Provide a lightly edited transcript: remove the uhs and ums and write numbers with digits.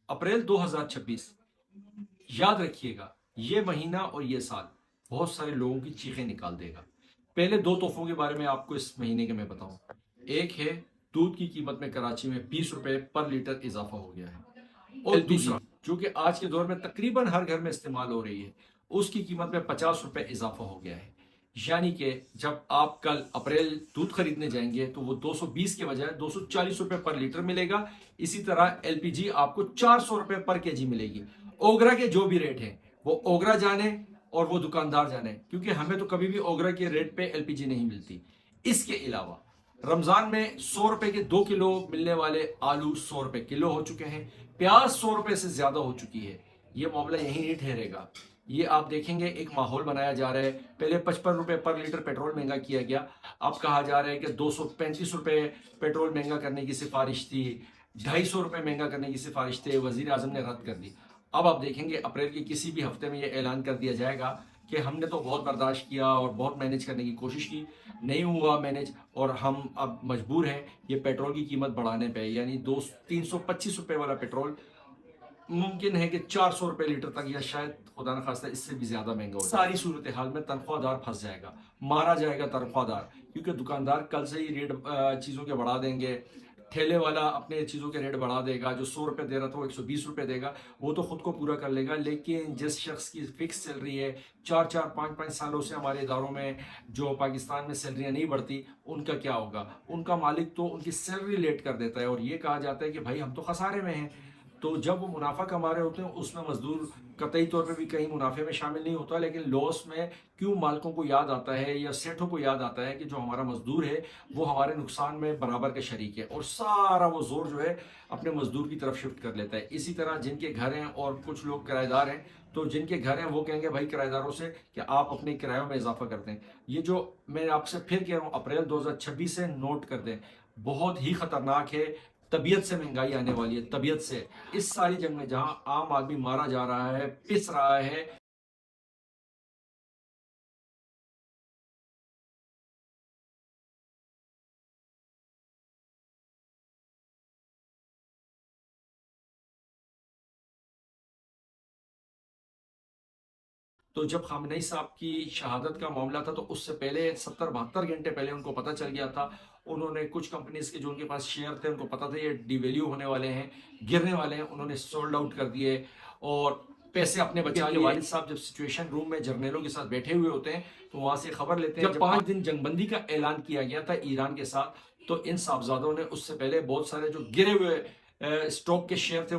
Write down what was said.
अप्रैल 2026, याद रखिएगा, ये महीना और ये साल बहुत सारे लोगों की चीखें निकाल देगा। पहले दो तोहफों के बारे में आपको इस महीने के मैं बताऊं। एक है, दूध की कीमत में कराची में 20 रुपए पर लीटर इजाफा हो गया है। और दूसरा, जो कि आज के दौर में तकरीबन हर घर में इस्तेमाल हो रही है, उसकी कीमत में 50 रुपए इजाफा हो गया है। यानी कि जब आप कल अप्रैल दूध खरीदने जाएंगे तो वो 220 के बजाय 240 रुपए पर लीटर मिलेगा। इसी तरह एलपीजी आपको 400 रुपए पर केजी मिलेगी। ओगरा के जो भी रेट है वो ओगरा जाने और वो दुकानदार जाने, क्योंकि हमें तो कभी भी ओगरा के रेट पे एलपीजी नहीं मिलती। इसके अलावा रमजान में 100 रुपए के 2 किलो मिलने वाले आलू 100 रुपए किलो हो चुके हैं। प्याज 100 रुपए से ज्यादा हो चुकी है। ये मामला यही नहीं ठहरेगा। ये आप देखेंगे एक माहौल बनाया जा रहा है। पहले 55 रुपए पर लीटर पेट्रोल महंगा किया गया, अब कहा जा रहा है कि 235 रुपए पेट्रोल महंगा करने की सिफारिश थी, 250 रुपए महंगा करने की सिफारिश थी, वजीर आजम ने रद्द कर दी। अब आप देखेंगे अप्रैल के किसी भी हफ्ते में यह ऐलान कर दिया जाएगा कि हमने तो बहुत बर्दाश्त किया और बहुत मैनेज करने की कोशिश की, नहीं हुआ मैनेज, और हम अब मजबूर हैं ये पेट्रोल की कीमत बढ़ाने पे। यानी 325 रुपए वाला पेट्रोल मुमकिन है कि 400 रुपए लीटर तक, या शायद खुदा न खास्ता इससे भी ज्यादा महंगा हो। सारी सूरत हाल में तनख्वाहदार फंस जाएगा, मारा जाएगा तनख्वाहदार, क्योंकि दुकानदार कल से ही रेट चीज़ों के बढ़ा देंगे। ठेले वाला अपने चीज़ों के रेट बढ़ा देगा, जो 100 रुपए दे रहा था वो 120 रुपए देगा। वो तो खुद को पूरा कर लेगा, लेकिन जिस शख्स की फिक्स सैलरी है, 4-4 5-5 सालों से हमारे इदारों में जो पाकिस्तान में सैलरियाँ नहीं बढ़ती, उनका क्या होगा? उनका मालिक तो उनकी सैलरी लेट कर देता है और ये कहा जाता है कि भाई हम तो खसारे में हैं। तो जब वो मुनाफा कमा रहे होते हैं उसमें मजदूर कतई तौर पे भी कहीं मुनाफे में शामिल नहीं होता, लेकिन लॉस में क्यों मालिकों को याद आता है या सेठों को याद आता है कि जो हमारा मजदूर है वो हमारे नुकसान में बराबर के शरीक है, और सारा वो जोर जो है अपने मजदूर की तरफ शिफ्ट कर लेता है। इसी तरह जिनके घर हैं और कुछ लोग किराएदार हैं, तो जिनके घर हैं वो कहेंगे भाई किराएदारों से कि आप अपने किरायों में इजाफा कर दें। ये जो मैं आपसे फिर कह रहा हूँ, अप्रैल 2026 से नोट कर दें, बहुत ही खतरनाक है। तबीयत से महंगाई आने वाली है, तबीयत से। इस सारी जंग में जहां आम आदमी मारा जा रहा है, पिस रहा है। तो जब खामनेई साहब की शहादत का मामला था तो उससे पहले 70-72 घंटे पहले उनको पता चल गया था। उन्होंने कुछ कंपनीज के जो उनके पास शेयर थे उनको पता था ये डिवेल्यू होने वाले हैं, गिरने वाले हैं, उन्होंने सोल्ड आउट कर दिए और पैसे अपने बचा लिए। वालिद साहब जब सिचुएशन रूम में जर्नलों के साथ बैठे हुए होते हैं तो वहां से खबर लेते हैं। जब 5 दिन जंगबंदी का ऐलान किया गया था ईरान के साथ, तो इन साहबजादों ने उससे पहले बहुत सारे जो गिरे हुए स्टॉक के शेयर थे